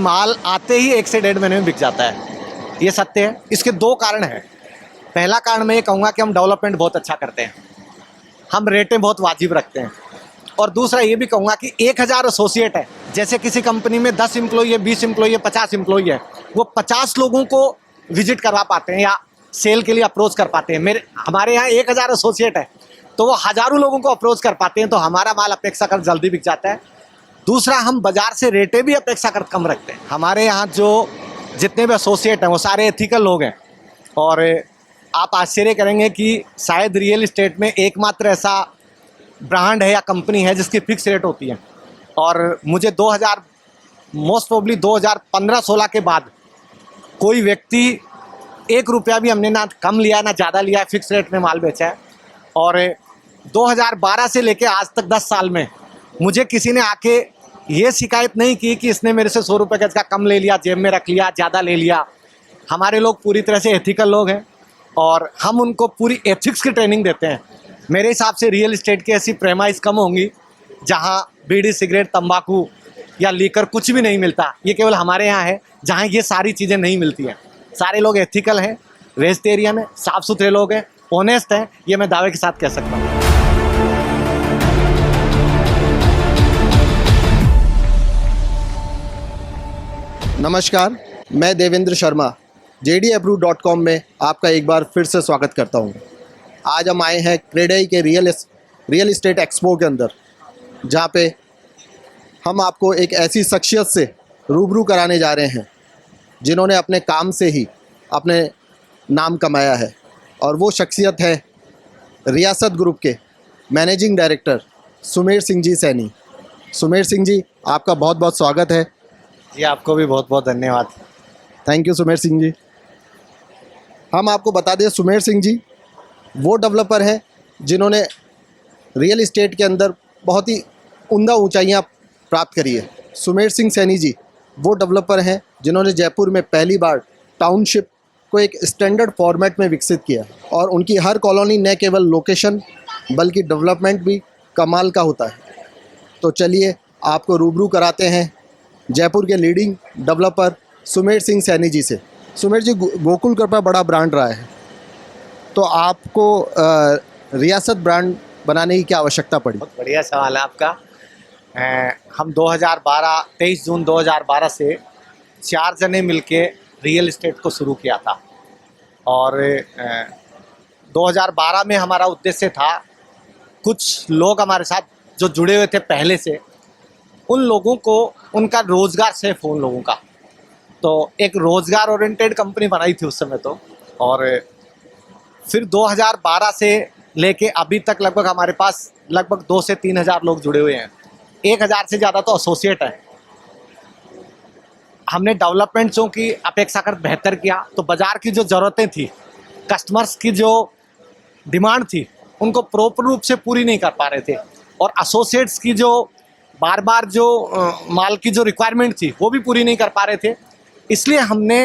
माल आते ही 1 से 1.5 महीने में बिक जाता है, ये सत्य है। इसके 2 कारण हैं। पहला कारण मैं ये कहूँगा कि हम डेवलपमेंट बहुत अच्छा करते हैं, हम रेटें बहुत वाजिब रखते हैं। और दूसरा ये भी कहूँगा कि 1000 एसोसिएट है, जैसे किसी कंपनी में 10 एम्प्लॉई है, 20 एम्प्लॉई है, 50 एम्प्लॉई है, वो 50 लोगों को विजिट करवा पाते हैं या सेल के लिए अप्रोच कर पाते हैं। हमारे यहाँ 1000 एसोसिएट है, तो वो हज़ारों लोगों को अप्रोच कर पाते हैं, तो हमारा माल अपेक्षाकृत जल्दी बिक जाता है। दूसरा, हम बाज़ार से रेटें भी अपेक्षाकृत कम रखते हैं। हमारे यहाँ जो जितने भी एसोसिएट हैं वो सारे एथिकल लोग हैं, और आप आश्चर्य करेंगे कि शायद रियल इस्टेट में एकमात्र ऐसा ब्रांड है या कंपनी है जिसकी फिक्स रेट होती है। और मुझे 2000 मोस्ट प्रोबेबली 2015-16 के बाद कोई व्यक्ति 1 रुपया भी हमने ना कम लिया ना ज़्यादा लिया है, फिक्स रेट में माल बेचा है। और 2012 से लेके आज तक 10 साल में मुझे किसी ने आके ये शिकायत नहीं की कि इसने मेरे से 100 रुपये का कम ले लिया, जेब में रख लिया, ज़्यादा ले लिया। हमारे लोग पूरी तरह से एथिकल लोग हैं और हम उनको पूरी एथिक्स की ट्रेनिंग देते हैं। मेरे हिसाब से रियल इस्टेट की ऐसी प्रेमाइज कम होंगी जहाँ बीड़ी, सिगरेट, तंबाकू या लीकर कुछ भी नहीं मिलता। ये केवल हमारे यहाँ है जहाँ ये सारी चीज़ें नहीं मिलती हैं। सारे लोग एथिकल हैं, वेजिटेरियन हैं, साफ़ सुथरे लोग हैं, ऑनेस्ट हैं, ये मैं दावे के साथ कह सकता हूँ। नमस्कार, मैं देवेंद्र शर्मा jdapprove.com में आपका एक बार फिर से स्वागत करता हूं। आज हम आए हैं क्रेडाई के रियल इस्टेट एक्सपो के अंदर, जहां पे हम आपको एक ऐसी शख्सियत से रूबरू कराने जा रहे हैं जिन्होंने अपने काम से ही अपने नाम कमाया है। और वो शख्सियत है रियासत ग्रुप के मैनेजिंग डायरेक्टर सुमेर सिंह जी सैनी। सुमेर सिंह जी, आपका बहुत बहुत स्वागत है। जी, आपको भी बहुत बहुत धन्यवाद। Thank you Sumer Singh ji. हम आपको बता दें, सुमेर सिंह जी वो डेवलपर हैं जिन्होंने रियल इस्टेट के अंदर बहुत ही उम्दा ऊंचाइयां प्राप्त करी है। सुमेर सिंह सैनी जी वो डेवलपर हैं जिन्होंने जयपुर में पहली बार टाउनशिप को एक स्टैंडर्ड फॉर्मेट में विकसित किया, और उनकी हर कॉलोनी न केवल लोकेशन बल्कि डेवलपमेंट भी कमाल का होता है। तो चलिए आपको रूबरू कराते हैं जयपुर के लीडिंग डेवलपर सुमेर सिंह सैनी जी से। सुमेर जी, गोकुल कृपा बड़ा ब्रांड रहा है, तो आपको रियासत ब्रांड बनाने की क्या आवश्यकता पड़ी? बहुत बढ़िया सवाल है आपका। हम 23 जून 2012 से 4 जने मिलके रियल इस्टेट को शुरू किया था, और 2012 में हमारा उद्देश्य था, कुछ लोग हमारे साथ जो जुड़े हुए थे पहले से, उन लोगों को उनका रोज़गार सेफ हो उन लोगों का। तो एक रोज़गार ओरिएंटेड कंपनी बनाई थी उस समय तो। और फिर 2012 से लेके अभी तक लगभग हमारे पास लगभग 2 से 3 हज़ार लोग जुड़े हुए हैं। 1000 से ज़्यादा तो एसोसिएट हैं। हमने डेवलपमेंट्सों की अपेक्षाकृत बेहतर किया, तो बाज़ार की जो ज़रूरतें थी, कस्टमर्स की जो डिमांड थी, उनको प्रॉपर रूप से पूरी नहीं कर पा रहे थे। और एसोसिएट्स की जो बार बार जो माल की जो रिक्वायरमेंट थी वो भी पूरी नहीं कर पा रहे थे। इसलिए हमने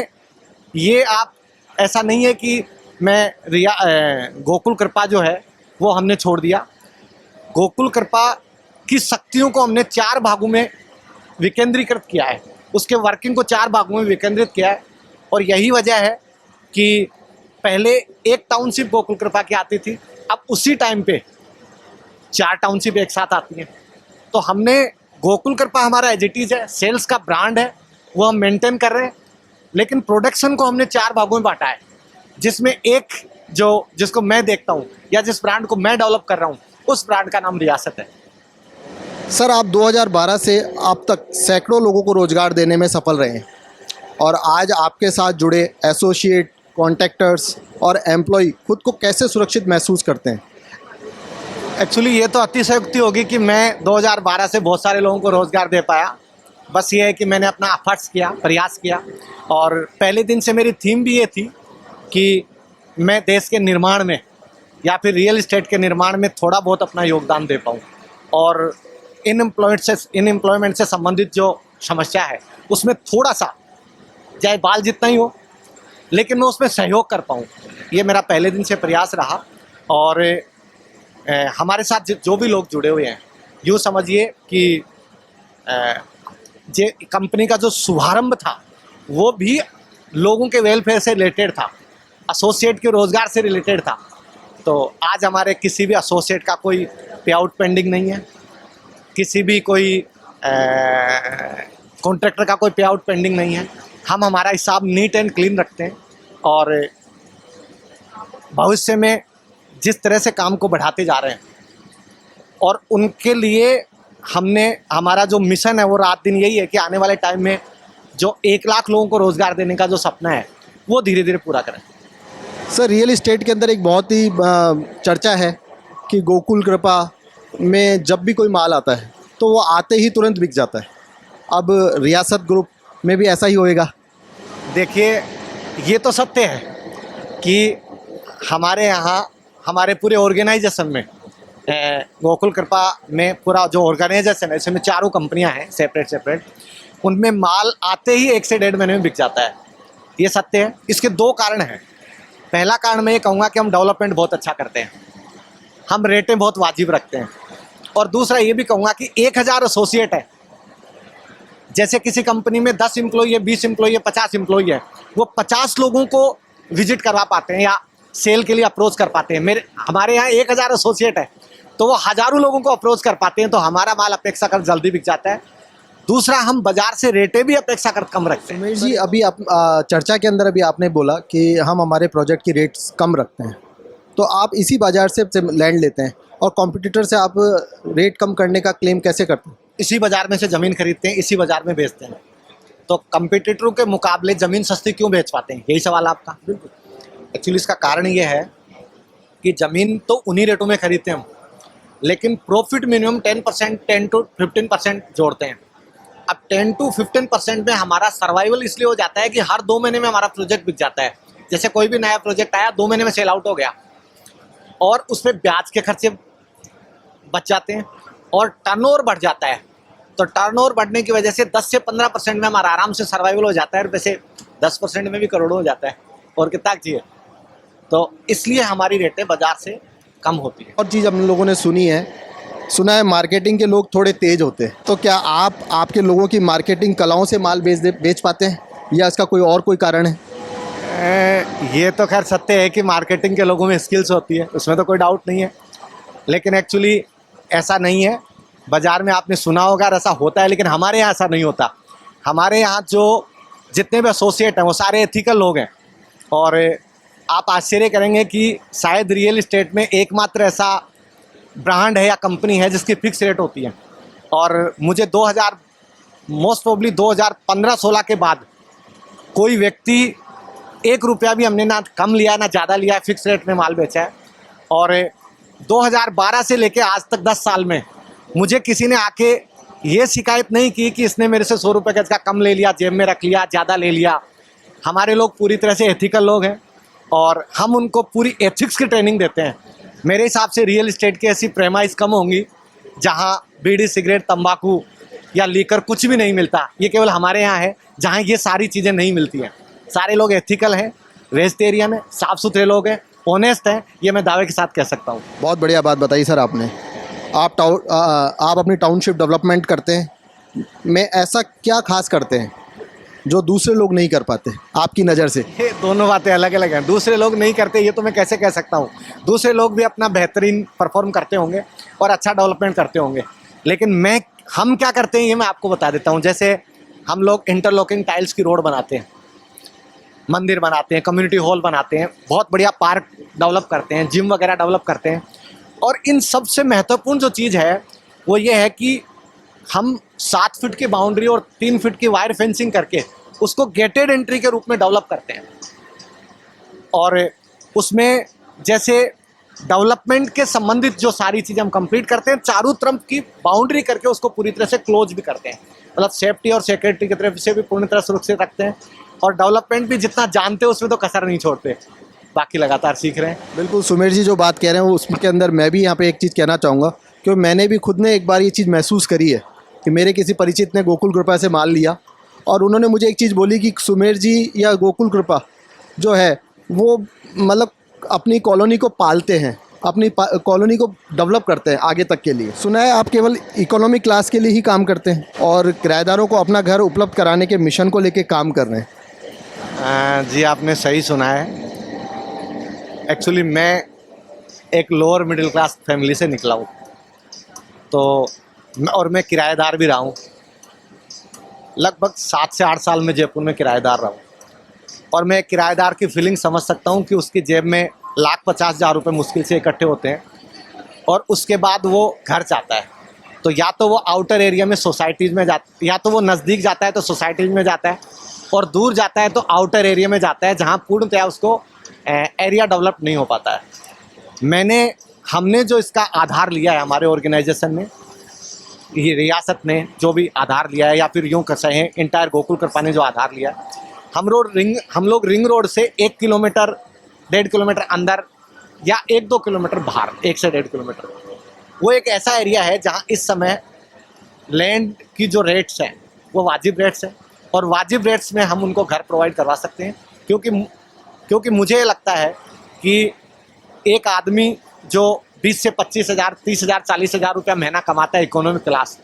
ये, आप ऐसा नहीं है कि मैं गोकुल कृपा जो है वो हमने छोड़ दिया। गोकुल कृपा की शक्तियों को हमने 4 भागों में विकेंद्रीकृत किया है, उसके वर्किंग को 4 भागों में विकेंद्रित किया है। और यही वजह है कि पहले एक टाउनशिप गोकुल कृपा की आती थी, अब उसी टाइम पे 4 टाउनशिप एक साथ आती हैं। तो हमने गोकुल कृपा, हमारा एज इट इज़ है, सेल्स का ब्रांड है, वो हम मेंटेन कर रहे हैं, लेकिन प्रोडक्शन को हमने 4 भागों में बांटा है, जिसमें एक जिसको मैं देखता हूँ या जिस ब्रांड को मैं डेवलप कर रहा हूँ, उस ब्रांड का नाम रियासत है। सर, आप 2012 से अब तक सैकड़ों लोगों को रोज़गार देने में सफल रहे हैं, और आज आपके साथ जुड़े एसोसिएट, कॉन्ट्रैक्टर्स और एम्प्लॉय खुद को कैसे सुरक्षित महसूस करते हैं? एक्चुअली ये तो अतिशयोक्ति होगी कि मैं 2012 से बहुत सारे लोगों को रोज़गार दे पाया। बस ये है कि मैंने अपना एफर्ट्स किया, प्रयास किया, और पहले दिन से मेरी थीम भी ये थी कि मैं देश के निर्माण में या फिर रियल इस्टेट के निर्माण में थोड़ा बहुत अपना योगदान दे पाऊँ, और इनएम्प्लॉयमेंट से संबंधित जो समस्या है उसमें थोड़ा सा, चाहे बाल जितना ही हो, लेकिन मैं उसमें सहयोग कर पाऊँ। ये मेरा पहले दिन से प्रयास रहा। और हमारे साथ जो भी लोग जुड़े हुए हैं, यूँ समझिए कि जे कंपनी का जो शुभारंभ था वो भी लोगों के वेलफेयर से रिलेटेड था, एसोसिएट के रोज़गार से रिलेटेड था। तो आज हमारे किसी भी एसोसिएट का कोई पे आउट पेंडिंग नहीं है, किसी भी कोई कॉन्ट्रैक्टर का कोई पे आउट पेंडिंग नहीं है। हम हमारा हिसाब नीट एंड क्लीन रखते हैं और भविष्य में जिस तरह से काम को बढ़ाते जा रहे हैं और उनके लिए हमने हमारा जो मिशन है वो रात दिन यही है कि आने वाले टाइम में जो 1 लाख लोगों को रोज़गार देने का जो सपना है वो धीरे धीरे पूरा करें। सर, रियल इस्टेट के अंदर एक बहुत ही चर्चा है कि गोकुल कृपा में जब भी कोई माल आता है तो वो आते ही तुरंत बिक जाता है। अब रियासत ग्रुप में भी ऐसा ही होएगा? देखिए, ये तो सत्य है कि हमारे यहाँ हमारे पूरे ऑर्गेनाइजेशन में गोकुल कृपा में पूरा जो ऑर्गेनाइजेशन है इसमें 4 कंपनियां हैं सेपरेट, उनमें माल आते ही 1 से 1.5 महीने में बिक जाता है। ये सत्य है। इसके 2 कारण हैं। पहला कारण मैं ये कहूँगा कि हम डेवलपमेंट बहुत अच्छा करते हैं, हम रेटें बहुत वाजिब रखते हैं। और दूसरा ये भी कहूँगा कि 1000 एसोसिएट है। जैसे किसी कंपनी में 10 एम्प्लॉई है, 20 एम्प्लॉई है, 50 एम्प्लॉई है, वो 50 लोगों को विजिट करवा पाते हैं या सेल के लिए अप्रोच कर पाते हैं। हमारे यहाँ 1000 एसोसिएट है तो वो हज़ारों लोगों को अप्रोच कर पाते हैं, तो हमारा माल अपेक्षाकृत जल्दी बिक जाता है। दूसरा, हम बाजार से रेटें भी अपेक्षाकृत कम रखते हैं। सुमेश जी, अभी आप चर्चा के अंदर अभी आपने बोला कि हम हमारे प्रोजेक्ट की रेट्स कम रखते हैं, तो आप इसी बाज़ार से लैंड लेते हैं और कॉम्पिटिटर से आप रेट कम करने का क्लेम कैसे करते हैं? इसी बाज़ार में से ज़मीन खरीदते हैं, इसी बाज़ार में बेचते हैं, तो कंपटीटरों के मुकाबले ज़मीन सस्ती क्यों बेच पाते हैं? यही सवाल आपका। एक्चुअली इसका कारण ये है कि ज़मीन तो उन्हीं रेटों में खरीदते हैं हम, लेकिन प्रॉफिट मिनिमम 10% 10 to 15% जोड़ते हैं। अब 10 to 15% में हमारा सर्वाइवल इसलिए हो जाता है कि हर 2 महीने में हमारा प्रोजेक्ट बिक जाता है। जैसे कोई भी नया प्रोजेक्ट आया, 2 महीने में सेल आउट हो गया और उसमें ब्याज के खर्चे बच जाते हैं और टर्नओवर बढ़ जाता है। तो टर्नओवर बढ़ने की वजह से 10 से 15% में हमारा आराम से सर्वाइवल हो जाता है। वैसे 10% में भी करोड़ों हो जाता है, और कितना चाहिए। तो इसलिए हमारी रेटें बाजार से कम होती है। और चीज़ हम लोगों ने सुना है मार्केटिंग के लोग थोड़े तेज होते हैं, तो क्या आपके लोगों की मार्केटिंग कलाओं से माल बेच पाते हैं या इसका कोई कारण है? ये तो खैर सत्य है कि मार्केटिंग के लोगों में स्किल्स होती है, उसमें तो कोई डाउट नहीं है, लेकिन एक्चुअली ऐसा नहीं है। बाज़ार में आपने सुना होगा ऐसा होता है, लेकिन हमारे यहाँ ऐसा नहीं होता। हमारे यहाँ जो जितने भी एसोसिएट हैं वो सारे एथिकल लोग हैं, और आप आश्चर्य करेंगे कि शायद रियल इस्टेट में एकमात्र ऐसा ब्रांड है या कंपनी है जिसकी फिक्स रेट होती है। और मुझे 2000 मोस्ट प्रोबेबली 2015-16 के बाद कोई व्यक्ति 1 रुपया भी हमने ना कम लिया ना ज़्यादा लिया है, फिक्स रेट में माल बेचा है। और 2012 से लेके आज तक 10 साल में मुझे किसी ने आके ये शिकायत नहीं की कि इसने मेरे से 100 रुपये का कम ले लिया, जेब में रख लिया, ज़्यादा ले लिया। हमारे लोग पूरी तरह से एथिकल लोग हैं और हम उनको पूरी एथिक्स की ट्रेनिंग देते हैं। मेरे हिसाब से रियल इस्टेट की ऐसी प्रेमाइज कम होंगी जहाँ बीड़ी, सिगरेट, तंबाकू या लीकर कुछ भी नहीं मिलता। ये केवल हमारे यहाँ है जहाँ ये सारी चीज़ें नहीं मिलती हैं। सारे लोग एथिकल हैं, वेजिटेरियन है, साफ़ सुथरे लोग हैं, ऑनेस्ट हैं, ये मैं दावे के साथ कह सकता हूँ। बहुत बढ़िया बात बताई सर आपने। आप अपनी टाउनशिप डेवलपमेंट करते हैं, में ऐसा क्या खास करते हैं जो दूसरे लोग नहीं कर पाते आपकी नज़र से? ये दोनों बातें अलग अलग हैं। दूसरे लोग नहीं करते ये तो मैं कैसे कह सकता हूँ। दूसरे लोग भी अपना बेहतरीन परफॉर्म करते होंगे और अच्छा डेवलपमेंट करते होंगे, लेकिन हम क्या करते हैं ये मैं आपको बता देता हूँ। जैसे हम लोग इंटरलॉकिंग टाइल्स की रोड बनाते हैं, मंदिर बनाते हैं, कम्युनिटी हॉल बनाते हैं, बहुत बढ़िया पार्क डेवलप करते हैं, जिम वगैरह डेवलप करते हैं। और इन सबसे महत्वपूर्ण जो चीज़ है वो ये है कि हम 7 फीट की बाउंड्री और 3 फीट की वायर फेंसिंग करके उसको गेटेड एंट्री के रूप में डेवलप करते हैं। और उसमें जैसे डेवलपमेंट के संबंधित जो सारी चीज़ें हम कंप्लीट करते हैं, चारों तरफ की बाउंड्री करके उसको पूरी तरह से क्लोज भी करते हैं। मतलब सेफ्टी और सिक्योरिटी की तरफ से भी पूरी तरह सुरक्षित रखते हैं, और डेवलपमेंट भी जितना जानते हैं उसमें तो कसर नहीं छोड़ते। बाकी लगातार सीख रहे हैं। बिल्कुल सुमेश जी जो बात कह रहे हैं उसके अंदर मैं भी यहाँ पे एक चीज़ कहना चाहूँगा, क्योंकि मैंने भी खुद ने एक बार ये चीज़ महसूस करी है कि मेरे किसी परिचित ने गोकुल कृपा से माल लिया और उन्होंने मुझे एक चीज़ बोली कि सुमेश जी या गोकुल कृपा जो है वो मतलब अपनी कॉलोनी को पालते हैं, अपनी कॉलोनी को डेवलप करते हैं आगे तक के लिए। सुना है आप केवल इकोनॉमी क्लास के लिए ही काम करते हैं और किराएदारों को अपना घर उपलब्ध कराने के मिशन को लेके काम कर रहे हैं। जी आपने सही सुना है। एक्चुअली मैं एक लोअर मिडिल क्लास फैमिली से निकला हूँ, तो मैं किराएदार भी रहा हूँ। लगभग 7 से 8 साल में जयपुर में किराएदार रहा हूँ और मैं किराएदार की फीलिंग समझ सकता हूँ कि उसकी जेब में 1,50,000 रुपये मुश्किल से इकट्ठे होते हैं और उसके बाद वो घर चाहता है। तो या तो वो आउटर एरिया में सोसाइटीज़ में जाता, या तो वो नज़दीक जाता है तो सोसाइटीज़ में जाता है, और दूर जाता है तो आउटर एरिया में जाता है जहाँ पूर्णतया उसको एरिया डेवलप नहीं हो पाता है। हमने जो इसका आधार लिया है हमारे ऑर्गेनाइजेशन ने, ये रियासत ने जो भी आधार लिया है, या फिर यूँ कह हैं इंटायर गोकुल कृपा ने जो आधार लिया है, हम लोग रिंग रोड से 1 किलोमीटर 1.5 किलोमीटर अंदर या 1-2 किलोमीटर बाहर, 1 से 1.5 किलोमीटर, वो एक ऐसा एरिया है जहाँ इस समय लैंड की जो रेट्स हैं वो वाजिब रेट्स हैं, और वाजिब रेट्स में हम उनको घर प्रोवाइड करवा सकते हैं। क्योंकि मुझे लगता है कि एक आदमी जो 20 से 25,000, 30,000, 40,000 रुपया महीना कमाता है इकोनॉमिक क्लास,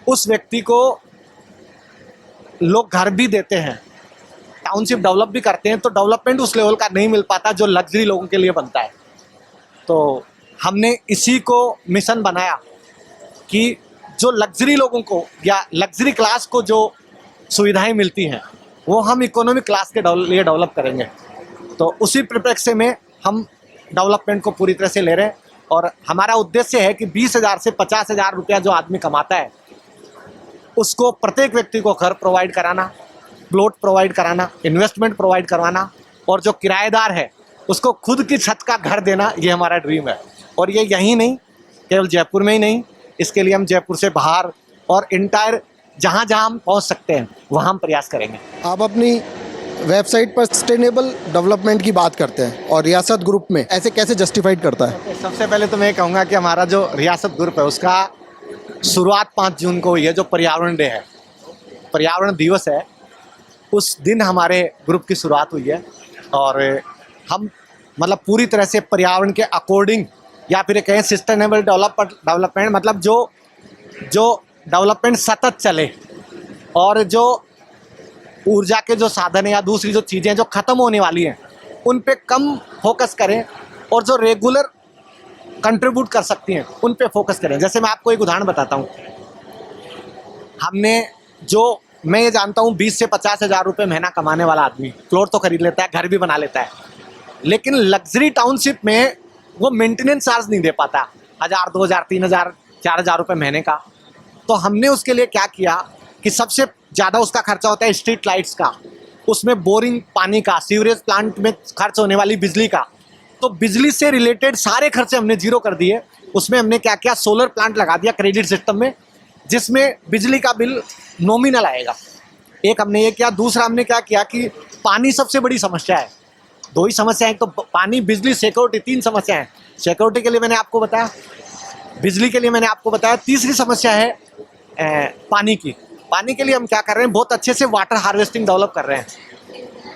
उस व्यक्ति को लोग घर भी देते हैं, टाउनशिप डेवलप भी करते हैं, तो डेवलपमेंट उस लेवल का नहीं मिल पाता जो लग्जरी लोगों के लिए बनता है। तो हमने इसी को मिशन बनाया कि जो लग्जरी लोगों को या लग्जरी क्लास को जो सुविधाएं मिलती हैं वो हम इकोनॉमिक क्लास के लिए डेवलप करेंगे। तो उसी परिप्रेक्ष्य में हम डेवलपमेंट को पूरी तरह से ले रहे हैं, और हमारा उद्देश्य है कि 20,000 से 50,000 रुपया जो आदमी कमाता है उसको प्रत्येक व्यक्ति को घर प्रोवाइड कराना, प्लॉट प्रोवाइड कराना, इन्वेस्टमेंट प्रोवाइड करवाना, और जो किराएदार है उसको खुद की छत का घर देना, ये हमारा ड्रीम है। और ये यहीं नहीं, केवल जयपुर में ही नहीं, इसके लिए हम जयपुर से बाहर और इंटायर जहाँ जहाँ हम पहुँच सकते हैं वहाँ हम प्रयास करेंगे। आप अपनी वेबसाइट पर सस्टेनेबल डेवलपमेंट की बात करते हैं और रियासत ग्रुप में ऐसे कैसे जस्टिफाइड करता है? सबसे पहले तो मैं ये कहूँगा कि हमारा जो रियासत ग्रुप है उसका शुरुआत 5 जून को हुई है, जो पर्यावरण डे है, पर्यावरण दिवस है, उस दिन हमारे ग्रुप की शुरुआत हुई है। और हम मतलब पूरी तरह से पर्यावरण के अकॉर्डिंग, या फिर कहें सस्टेनेबल डेवलपमेंट, मतलब जो डेवलपमेंट सतत चले, और जो ऊर्जा के जो साधन है या दूसरी जो चीज़ें जो ख़त्म होने वाली हैं उन पे कम फोकस करें, और जो रेगुलर कंट्रीब्यूट कर सकती हैं उन पे फोकस करें। जैसे मैं आपको एक उदाहरण बताता हूँ, मैं ये जानता हूँ 20 से 50,000 रुपये महीना कमाने वाला आदमी प्लॉट तो खरीद लेता है, घर भी बना लेता है, लेकिन लग्जरी टाउनशिप में वो मेंटेनेंस चार्ज नहीं दे पाता, 1,000, 2,000, 3,000, 4,000 रुपये महीने का। तो हमने उसके लिए क्या किया कि सबसे ज़्यादा उसका खर्चा होता है स्ट्रीट लाइट्स का, उसमें बोरिंग पानी का, सीवरेज प्लांट में खर्च होने वाली बिजली का। तो बिजली से रिलेटेड सारे खर्चे हमने जीरो कर दिए। उसमें हमने क्या किया, सोलर प्लांट लगा दिया क्रेडिट सिस्टम में, जिसमें बिजली का बिल नॉमिनल आएगा। एक हमने ये किया। दूसरा हमने क्या किया कि पानी सबसे बड़ी समस्या है, 2 ही समस्या है, तो पानी, बिजली, सिक्योरिटी, 3 समस्या है। सिक्योरिटी के लिए मैंने आपको बताया, बिजली के लिए मैंने आपको बताया, तीसरी समस्या है पानी की। पानी के लिए हम क्या कर रहे हैं, बहुत अच्छे से वाटर हार्वेस्टिंग डेवलप कर रहे हैं।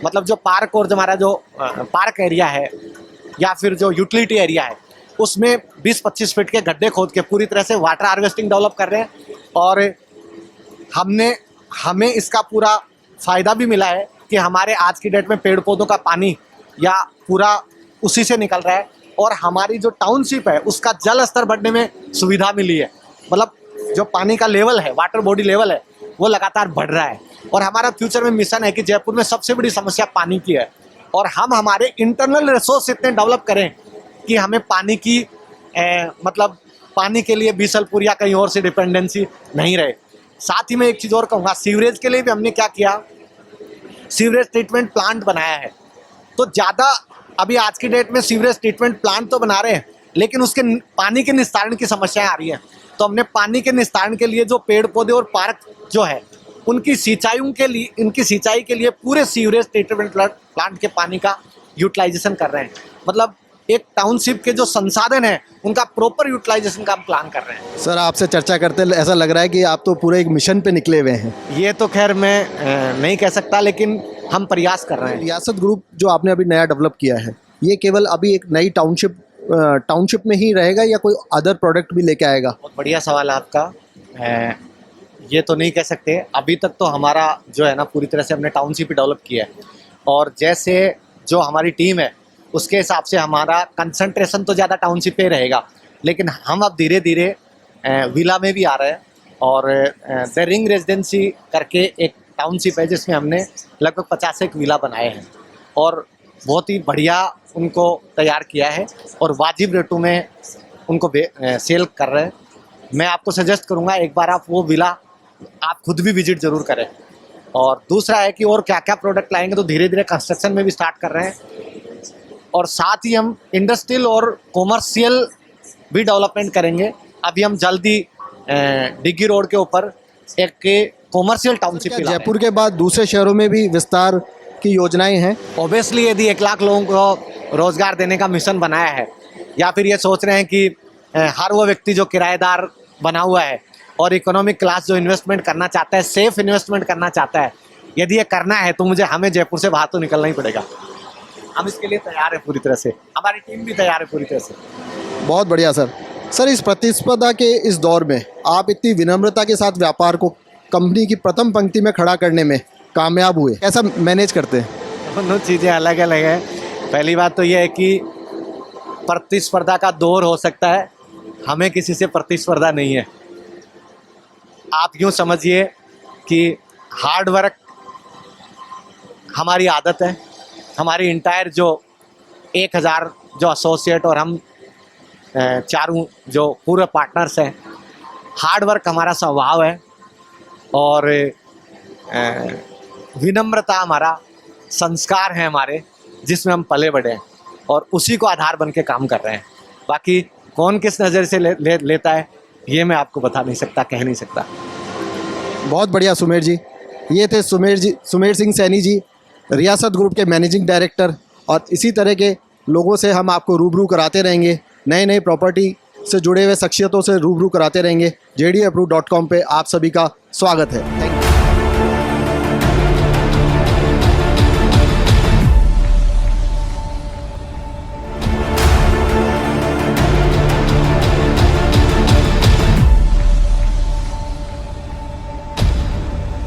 मतलब जो पार्क और जो हमारा जो पार्क एरिया है या फिर जो यूटिलिटी एरिया है उसमें 20-25 फीट के गड्ढे खोद के पूरी तरह से वाटर हार्वेस्टिंग डेवलप कर रहे हैं। और हमें इसका पूरा फ़ायदा भी मिला है कि हमारे आज की डेट में पेड़ पौधों का पानी या पूरा उसी से निकल रहा है, और हमारी जो टाउनशिप है उसका जल स्तर बढ़ने में सुविधा मिली है। मतलब जो पानी का लेवल है, वाटर बॉडी लेवल है, वो लगातार बढ़ रहा है। और हमारा फ्यूचर में मिशन है कि जयपुर में सबसे बड़ी समस्या पानी की है, और हम हमारे इंटरनल रिसोर्स इतने डेवलप करें कि हमें पानी की मतलब पानी के लिए बीसलपुर या कहीं और से डिपेंडेंसी नहीं रहे। साथ ही मैं एक चीज़ और कहूँगा, सीवरेज के लिए भी हमने क्या किया, सीवरेज ट्रीटमेंट प्लांट बनाया है। तो ज़्यादा अभी आज की डेट में सीवरेज ट्रीटमेंट प्लांट तो बना रहे हैं, लेकिन उसके पानी के निस्तारण की समस्याएं आ रही हैं। तो हमने पानी के निस्तारण के लिए जो पेड़ पौधे और पार्क जो है उनकी सिंचाई के लिए पूरे सीवरेज ट्रीटमेंट प्लांट के पानी का यूटिलाइजेशन कर रहे हैं। मतलब एक टाउनशिप के जो संसाधन है उनका प्रॉपर यूटिलाइजेशन का हम प्लान कर रहे हैं। सर, आपसे चर्चा करते ऐसा लग रहा है कि आप तो पूरे एक मिशन पे निकले हुए हैं। ये तो खैर मैं नहीं कह सकता, लेकिन हम प्रयास कर रहे हैं। रियासत ग्रुप जो आपने अभी नया डेवलप किया है, ये केवल अभी एक नई टाउनशिप टाउनशिप में ही रहेगा या कोई अदर प्रोडक्ट भी लेके आएगा? बहुत बढ़िया सवाल है आपका। ये तो नहीं कह सकते, अभी तक तो हमारा जो है ना पूरी तरह से हमने टाउनशिप ही डेवलप किया है, और जैसे जो हमारी टीम है उसके हिसाब से हमारा कंसंट्रेशन तो ज़्यादा टाउनशिप पे ही रहेगा, लेकिन हम अब धीरे धीरे विला में भी आ रहे हैं। और द रिंग रेजिडेंसी करके एक टाउनशिप है जिसमें हमने लगभग 50 विला बनाए हैं और बहुत ही बढ़िया उनको तैयार किया है और वाजिब रेटों में उनको सेल कर रहे हैं। मैं आपको सजेस्ट करूंगा एक बार आप वो विला आप खुद भी विजिट ज़रूर करें। और दूसरा है कि और क्या क्या प्रोडक्ट लाएंगे, तो धीरे धीरे कंस्ट्रक्शन में भी स्टार्ट कर रहे हैं और साथ ही हम इंडस्ट्रियल और कॉमर्शियल भी डेवलपमेंट करेंगे। अभी हम जल्दी डिग्गी रोड के ऊपर एक कॉमर्शियल टाउनशिप भी ला रहे हैं। जयपुर के बाद दूसरे शहरों में भी विस्तार की योजनाएं हैं? ऑब्वियसली यदि 1 लाख लोगों को रोज़गार देने का मिशन बनाया है, या फिर ये सोच रहे हैं कि हर वो व्यक्ति जो किराएदार बना हुआ है और इकोनॉमिक क्लास जो इन्वेस्टमेंट करना चाहता है, सेफ इन्वेस्टमेंट करना चाहता है, यदि ये करना है तो हमें जयपुर से बाहर तो निकलना ही पड़ेगा। हम इसके लिए तैयार हैं पूरी तरह से, हमारी टीम भी तैयार है पूरी तरह से। बहुत बढ़िया सर। सर, इस प्रतिस्पर्धा के इस दौर में आप इतनी विनम्रता के साथ व्यापार को कंपनी की प्रथम पंक्ति में खड़ा करने में कामयाब हुए, कैसा मैनेज करते हैं? दोनों चीज़ें अलग अलग है। पहली बात तो यह है कि प्रतिस्पर्धा का दौर हो सकता है, हमें किसी से प्रतिस्पर्धा नहीं है। आप यूँ समझिए कि हार्ड वर्क हमारी आदत है। हमारी इंटायर जो 1000 जो एसोसिएट और हम चारों जो पूरे पार्टनर्स हैं, हार्ड वर्क हमारा स्वभाव है और विनम्रता हमारा संस्कार है हमारे, जिसमें हम पले बढ़े हैं और उसी को आधार बन के काम कर रहे हैं। बाकी कौन किस नज़र से लेता है ये मैं आपको बता नहीं सकता, कह नहीं सकता। बहुत बढ़िया सुमेर जी। ये थे सुमेर सिंह सैनी जी, रियासत ग्रुप के मैनेजिंग डायरेक्टर, और इसी तरह के लोगों से हम आपको रूबरू कराते रहेंगे, नए नए प्रॉपर्टी से जुड़े हुए शख्सियतों से रूबरू कराते रहेंगे। JDApproved.com पे आप सभी का स्वागत है। Thank you.